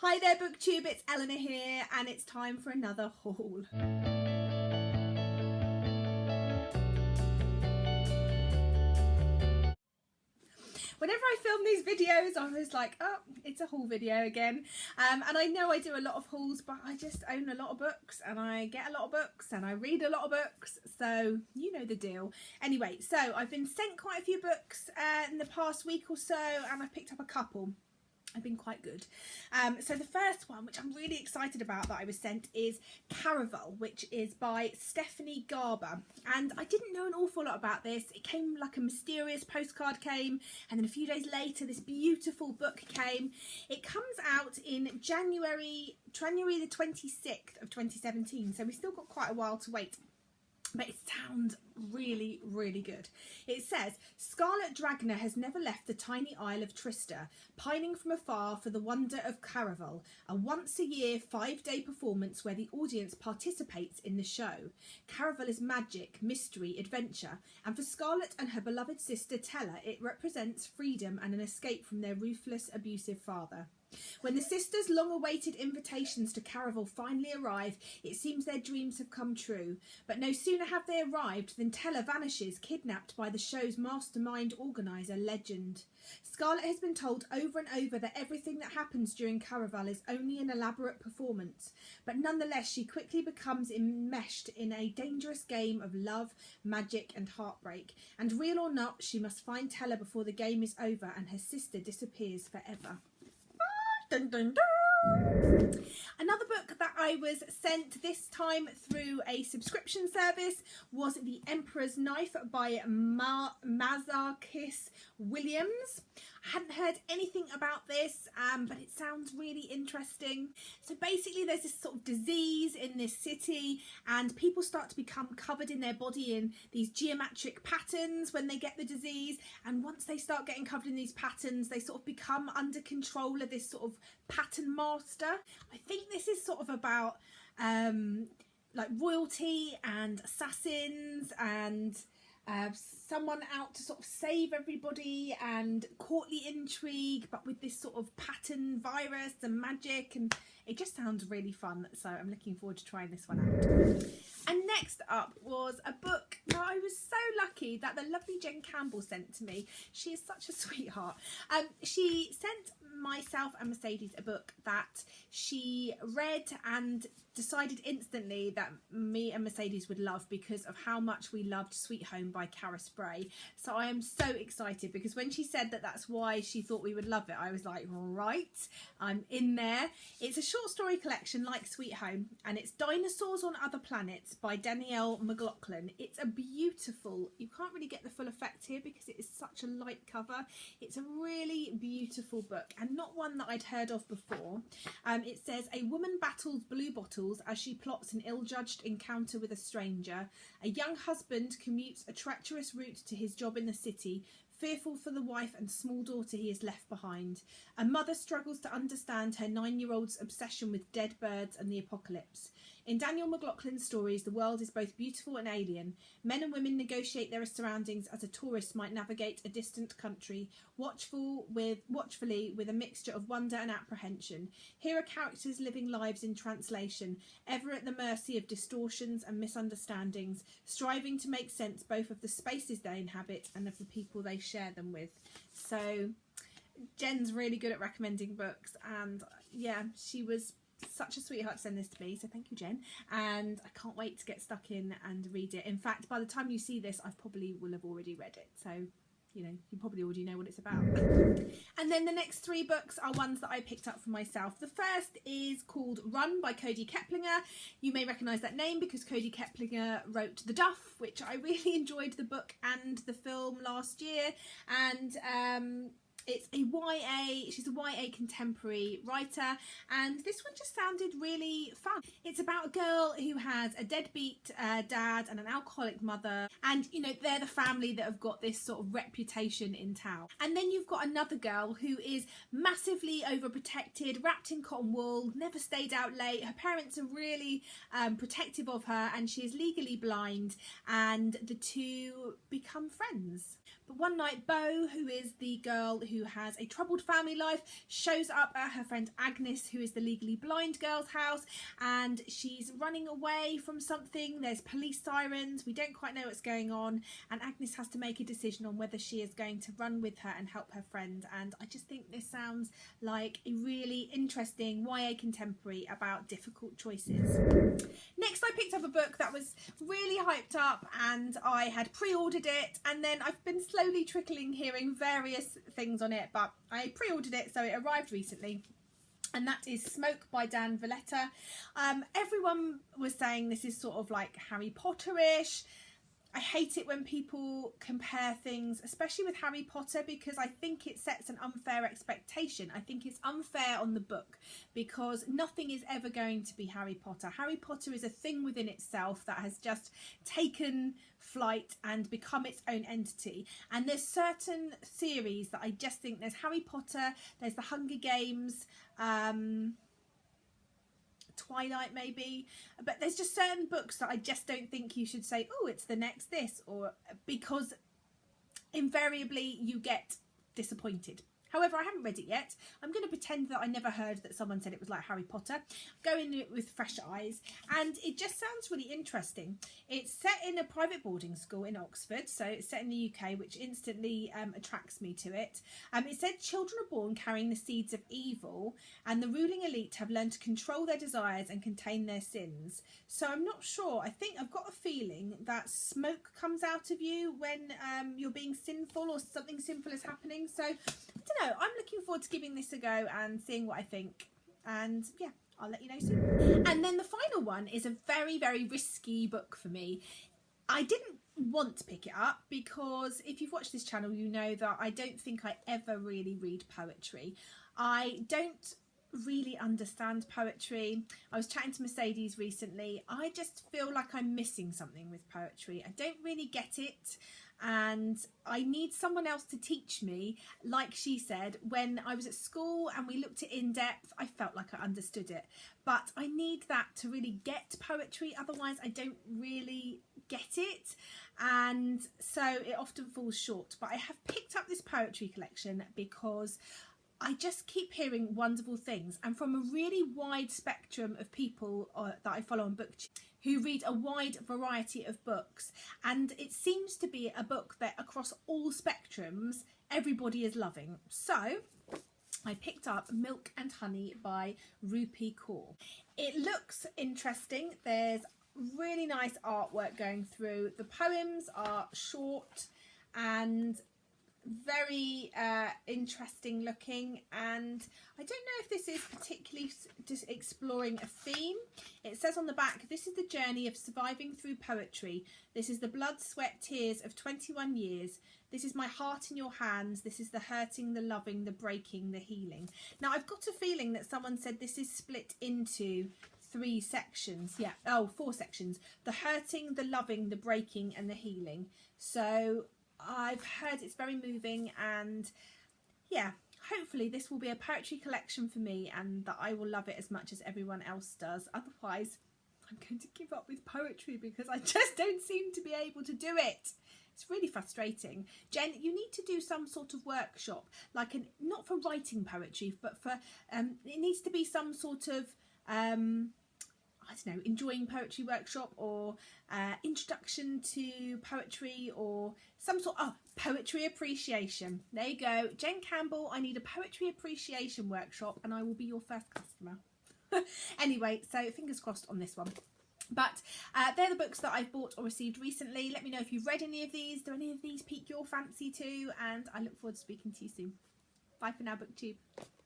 Hi there BookTube, it's Eleanor here and it's time for another haul. Whenever I film these videos, I'm just like, oh, it's a haul video again. And I know I do a lot of hauls, but I just own a lot of books and I get a lot of books and I read a lot of books. So you know the deal. Anyway, so I've been sent quite a few books in the past week or so and I've picked up a couple. I've been quite good. So the first one, which I'm really excited about that I was sent, is Caryville, which is by Stephanie Garber. And I didn't know an awful lot about this. It came like a mysterious postcard came, and then a few days later this beautiful book came. It comes out in January the 26th of 2017, so we've still got quite a while to wait. But it sounds really, really good. It says, Scarlet Dragna has never left the tiny isle of Trista, pining from afar for the wonder of Caryville, a once-a-year 5-day performance where the audience participates in the show. Caryville is magic, mystery, adventure, and for Scarlet and her beloved sister Tella, it represents freedom and an escape from their ruthless, abusive father. When the sisters' long-awaited invitations to Caryville finally arrive, it seems their dreams have come true. But no sooner have they arrived than Tella vanishes, kidnapped by the show's mastermind organiser, Legend. Scarlet has been told over and over that everything that happens during Caryville is only an elaborate performance, but nonetheless she quickly becomes enmeshed in a dangerous game of love, magic and heartbreak, and real or not, she must find Tella before the game is over and her sister disappears forever. Dun, dun, dun. Another book that I was sent this time through a subscription service was The Emperor's Knife by Mazarkis Williams. I hadn't heard anything about this, but it sounds really interesting. So basically there's this sort of disease in this city and people start to become covered in their body in these geometric patterns when they get the disease, and once they start getting covered in these patterns they sort of become under control of this sort of pattern master. I think this is sort of about like royalty and assassins and someone out to sort of save everybody and courtly intrigue, but with this sort of pattern virus and magic, and it just sounds really fun, so I'm looking forward to trying this one out. And next up was a book that I was so lucky that the lovely Jen Campbell sent to me. She is such a sweetheart. She sent myself and Mercedes a book that she read and decided instantly that me and Mercedes would love because of how much we loved Sweet Home by Cara Spray. So I am so excited because when she said that that's why she thought we would love it, I was like, right, I'm in there. It's a short story collection like Sweet Home, and it's Dinosaurs on Other Planets by Danielle McLaughlin. It's a beautiful, you can't really get the full effect here because it is such a light cover. It's a really beautiful book and not one that I'd heard of before. It says, a woman battles blue bottles as she plots an ill-judged encounter with a stranger. A young husband commutes a treacherous route to his job in the city, fearful for the wife and small daughter he has left behind. A mother struggles to understand her 9-year-old's obsession with dead birds and the apocalypse. In Danielle McLaughlin's stories, the world is both beautiful and alien. Men and women negotiate their surroundings as a tourist might navigate a distant country, watchfully with a mixture of wonder and apprehension. Here are characters living lives in translation, ever at the mercy of distortions and misunderstandings, striving to make sense both of the spaces they inhabit and of the people they share them with. So Jen's really good at recommending books, and yeah, she was such a sweetheart to send this to me, so thank you, Jen, and I can't wait to get stuck in and read it. In fact, by the time you see this, I probably will have already read it, so you know, you probably already know what it's about. And then the next 3 books are ones that I picked up for myself. The first is called Run by Cody Keplinger. You may recognise that name because Cody Keplinger wrote The Duff, which I really enjoyed the book and the film last year, and it's a YA, she's a YA contemporary writer, and this one just sounded really fun. It's about a girl who has a deadbeat dad and an alcoholic mother, and you know, they're the family that have got this sort of reputation in town. And then you've got another girl who is massively overprotected, wrapped in cotton wool, never stayed out late. Her parents are really protective of her, and she is legally blind, and the two become friends. But one night, Bo, who is the girl who has a troubled family life, shows up at her friend Agnes, who is the legally blind girl's house, and she's running away from something. There's police sirens. We don't quite know what's going on, and Agnes has to make a decision on whether she is going to run with her and help her friend. And I just think this sounds like a really interesting YA contemporary about difficult choices. Next, I picked up a book that was really hyped up, and I had pre-ordered it, and then I've been slowly trickling hearing various things on it, but I pre-ordered it, so it arrived recently. And that is Smoke by Dan Valletta. Everyone was saying this is sort of like Harry Potter-ish. I hate it when people compare things, especially with Harry Potter, because I think it sets an unfair expectation. I think it's unfair on the book because nothing is ever going to be Harry Potter. Harry Potter is a thing within itself that has just taken flight and become its own entity. And there's certain series that I just think, there's Harry Potter, there's the Hunger Games, Twilight maybe, but there's just certain books that I just don't think you should say, oh, it's the next this, or because invariably you get disappointed. However, I haven't read it yet. I'm going to pretend that I never heard that someone said it was like Harry Potter. Go in it with fresh eyes, and it just sounds really interesting. It's set in a private boarding school in Oxford, so it's set in the UK, which instantly attracts me to it. It said children are born carrying the seeds of evil, and the ruling elite have learned to control their desires and contain their sins. So I'm not sure. I think I've got a feeling that smoke comes out of you when you're being sinful or something sinful is happening. So I don't know, I'm looking forward to giving this a go and seeing what I think, and yeah, I'll let you know soon. And then the final one is a very, very risky book for me. I didn't want to pick it up because if you've watched this channel, you know that I don't think I ever really read poetry. I don't really understand poetry. I was chatting to Mercedes recently. I just feel like I'm missing something with poetry. I don't really get it, and I need someone else to teach me. Like she said, when I was at school and we looked at in depth, I felt like I understood it, but I need that to really get poetry, otherwise I don't really get it, and so it often falls short. But I have picked up this poetry collection because I just keep hearing wonderful things, and from a really wide spectrum of people that I follow on BookTube who read a wide variety of books, and it seems to be a book that across all spectrums everybody is loving. So I picked up Milk and Honey by Rupi Kaur. It looks interesting. There's really nice artwork going through. The poems are short and very interesting looking, and I don't know if this is particularly just exploring a theme. It says on the back, this is the journey of surviving through poetry. This is the blood, sweat, tears of 21 years. This is my heart in your hands. This is the hurting, the loving, the breaking, the healing. Now I've got a feeling that someone said this is split into 3 sections. Yeah, oh, 4 sections. The hurting, the loving, the breaking and the healing. So I've heard it's very moving, and yeah, hopefully this will be a poetry collection for me and that I will love it as much as everyone else does. Otherwise, I'm going to give up with poetry because I just don't seem to be able to do it. It's really frustrating. Jen, you need to do some sort of workshop, like not for writing poetry, but for it needs to be some sort of I don't know, enjoying poetry workshop, or introduction to poetry, or some sort of poetry appreciation. There you go, Jen Campbell, I need a poetry appreciation workshop and I will be your first customer. Anyway, so fingers crossed on this one. But they're the books that I've bought or received recently. Let me know if you've read any of these. Do any of these pique your fancy too? And I look forward to speaking to you soon. Bye for now, BookTube.